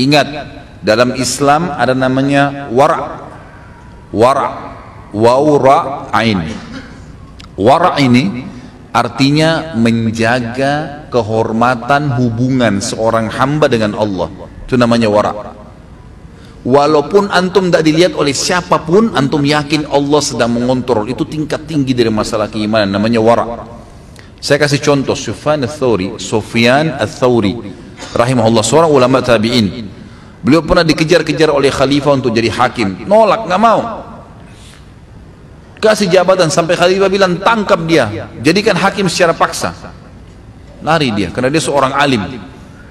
Ingat, dalam Islam ada namanya wara'. Wara', waw ra ain. Wara' ini artinya menjaga kehormatan hubungan seorang hamba dengan Allah. Itu namanya wara'. Walaupun antum tidak dilihat oleh siapapun, antum yakin Allah sedang mengontrol. Itu tingkat tinggi dari masalah keimanan, namanya wara'. Saya kasih contoh, Sufyan Ats-Tsauri rahimahullah, seorang ulama tabi'in. Beliau pernah dikejar-kejar oleh khalifah untuk jadi hakim, nolak, nggak mau. Kasih jabatan sampai khalifah bilang tangkap dia, jadikan hakim secara paksa. Lari dia, karena dia seorang alim.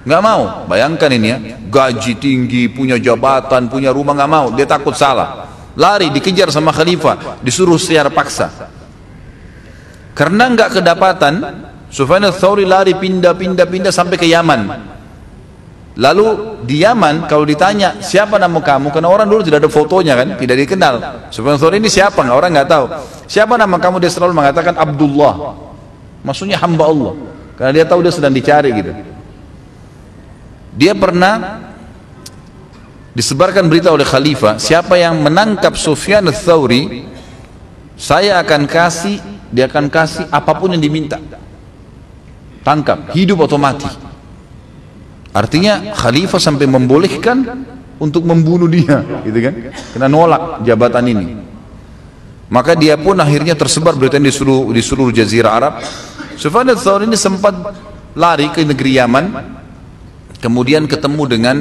Nggak mau. Bayangkan ini ya, gaji tinggi, punya jabatan, punya rumah, nggak mau. Dia takut salah. Lari, dikejar sama khalifah, disuruh secara paksa. Karena nggak kedapatan, Sufyan Ats-Tsauri lari pindah sampai ke Yaman. Lalu di Yaman kalau ditanya siapa nama kamu, karena orang dulu tidak ada fotonya kan, tidak dikenal. Sufyan Ats-Tsauri ini siapa? Orang nggak tahu. Siapa nama kamu? Dia selalu mengatakan Abdullah. Maksudnya hamba Allah. Karena dia tahu dia sedang dicari gitu. Dia pernah disebarkan berita oleh khalifah, siapa yang menangkap Sufyan Ats-Tsauri, saya akan kasih, dia akan kasih apapun yang diminta. Tangkap, hidup atau mati. Artinya khalifah sampai membolehkan untuk membunuh dia, gitu kan? Karena nolak jabatan ini. Maka dia pun akhirnya tersebar berita di seluruh jazirah Arab. Sufyan Ats-Tsauri ini sempat lari ke negeri Yaman, kemudian ketemu dengan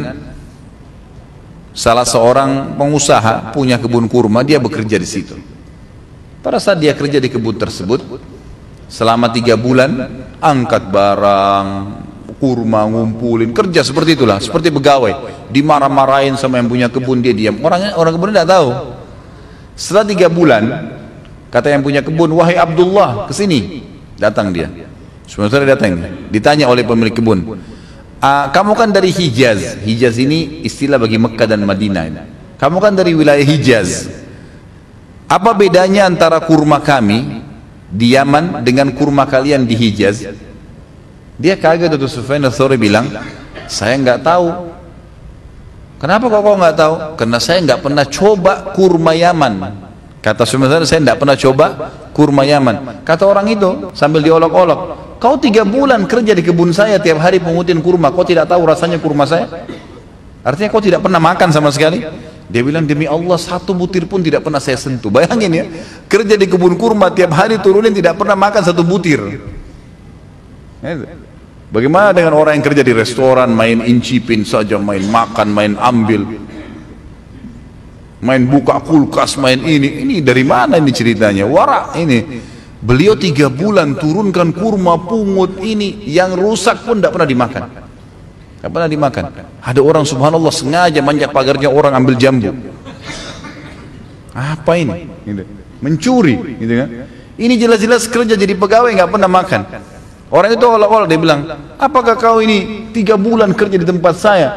salah seorang pengusaha punya kebun kurma, dia bekerja di situ. Pada saat dia kerja di kebun tersebut, selama 3 bulan, angkat barang, kurma, ngumpulin, kerja seperti itulah, seperti pegawai. Dimarah-marahin sama yang punya kebun, dia diam. Orang kebun tidak tahu. Setelah 3 bulan, kata yang punya kebun, wahai Abdullah, kesini. Datang dia. Sebenarnya datang, ditanya oleh pemilik kebun, kamu kan dari Hijaz. Hijaz ini istilah bagi Mekah dan Madinah. Kamu kan dari wilayah Hijaz. Apa bedanya antara kurma kami di Yaman dengan kurma kalian di Hijaz? Dia kaget itu. Sufyan Ats-Tsauri bilang, saya nggak tahu. Kenapa kok nggak tahu? Karena saya nggak pernah coba kurma Yaman. Kata Sufyan Ats-Tsauri, saya nggak pernah coba kurma Yaman. Kata orang itu sambil diolok-olok, kau 3 bulan kerja di kebun saya, tiap hari pungutin kurma, kau tidak tahu rasanya kurma saya? Artinya kau tidak pernah makan sama sekali? Dia bilang, demi Allah 1 butir pun tidak pernah saya sentuh. Bayangin ya, kerja di kebun kurma, tiap hari turunin, tidak pernah makan 1 butir. Bagaimana dengan orang yang kerja di restoran, main incipin saja, main makan, main ambil, main buka kulkas, main ini dari mana ini ceritanya? Wara ini. Beliau 3 bulan turunkan kurma, pungut ini, yang rusak pun tidak pernah dimakan. Tidak pernah dimakan. Ada orang subhanallah sengaja manjat pagarnya orang ambil jambu. Apa ini? Mencuri, gitu kan? Ini jelas-jelas kerja jadi pegawai nggak pernah makan. Orang itu olah-olah dia bilang, apakah kau ini 3 bulan kerja di tempat saya,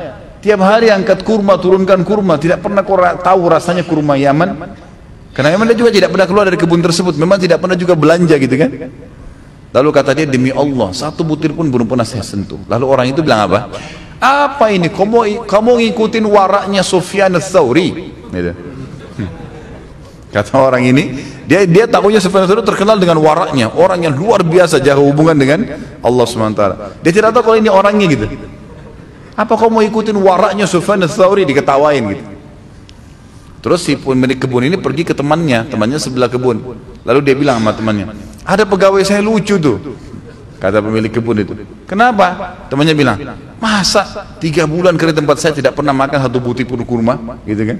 tiap hari angkat kurma, turunkan kurma, tidak pernah kau tahu rasanya kurma Yaman? Karena memang dia juga tidak pernah keluar dari kebun tersebut, memang tidak pernah juga belanja gitu kan. Lalu kata dia, demi Allah 1 butir pun belum pernah saya sentuh. Lalu orang itu bilang apa? Apa ini? Kamu ngikutin waraknya Sufyan Ats-Tsauri gitu. Kata orang ini, dia takutnya Sufyan Ats-Tsauri terkenal dengan waraknya, orang yang luar biasa jaga hubungan dengan Allah SWT. Dia tidak tahu kalau ini orangnya gitu. Apa kau mau ikutin waraknya Sufyan Ats-Tsauri? Diketawain gitu. Terus si pemilik kebun ini pergi ke temannya sebelah kebun. Lalu dia bilang sama temannya, ada pegawai saya lucu tuh. Kata pemilik kebun itu, kenapa? Temannya bilang, masa 3 bulan kerja tempat saya tidak pernah makan 1 butir pun kurma, gitu kan?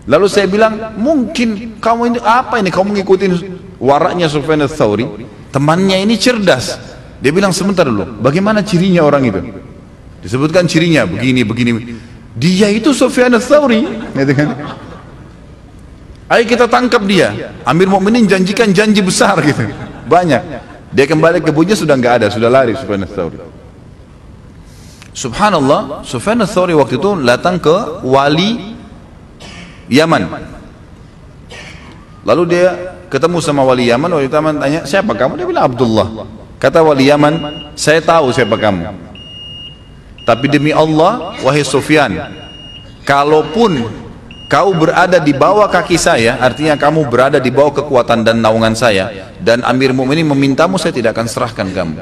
Lalu saya bilang, mungkin kamu ini apa ini? Kamu ngikutin waraknya Sufyan Ats-Tsauri? Temannya ini cerdas. Dia bilang, sebentar dulu, bagaimana cirinya orang itu? Disebutkan cirinya begini. Dia itu Sufyan Ats-Tsauri, gitu kan? Ayo kita tangkap dia. Amir Mukminin janjikan janji besar gitu, banyak. Dia kembali ke kebunnya sudah nggak ada, sudah lari Sufyan Ats-Tsauri. Subhanallah, Sufyan Ats-Tsauri waktu itu datang ke wali Yaman. Lalu dia ketemu sama wali Yaman. Wali Yaman tanya, siapa kamu? Dia bilang Abdullah. Kata wali Yaman, saya tahu siapa kamu. Tapi demi Allah, wahai Sufyan, kalaupun kau berada di bawah kaki saya, artinya kamu berada di bawah kekuatan dan naungan saya, dan Amir Mukminin memintamu, saya tidak akan serahkan kamu.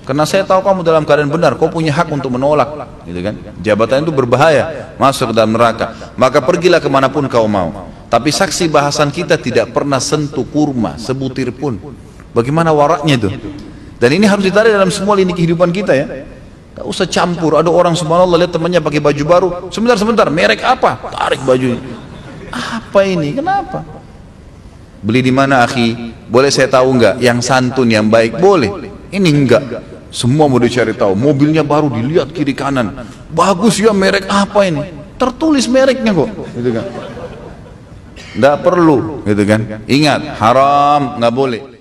Karena saya tahu kamu dalam keadaan benar, kau punya hak untuk menolak, gitu kan? Jabatan itu berbahaya, masuk ke dalam neraka. Maka pergilah kemanapun kau mau. Tapi saksi bahasan kita tidak pernah sentuh kurma sebutir pun. Bagaimana waraknya itu? Dan ini harus ditarik dalam semua lini kehidupan kita ya. Tak usah campur. Ada orang subhanallah lihat temannya pakai baju baru, sebentar, merek apa? Tarik bajunya. Apa ini? Kenapa? Beli di mana akhi? Boleh saya tahu enggak? Yang santun, yang baik boleh. Ini enggak. Semua mau dicari tahu. Mobilnya baru, dilihat kiri kanan. Bagus ya, merek apa ini? Tertulis mereknya kok, gitu kan? Enggak perlu, gitu kan? Ingat, haram, enggak boleh.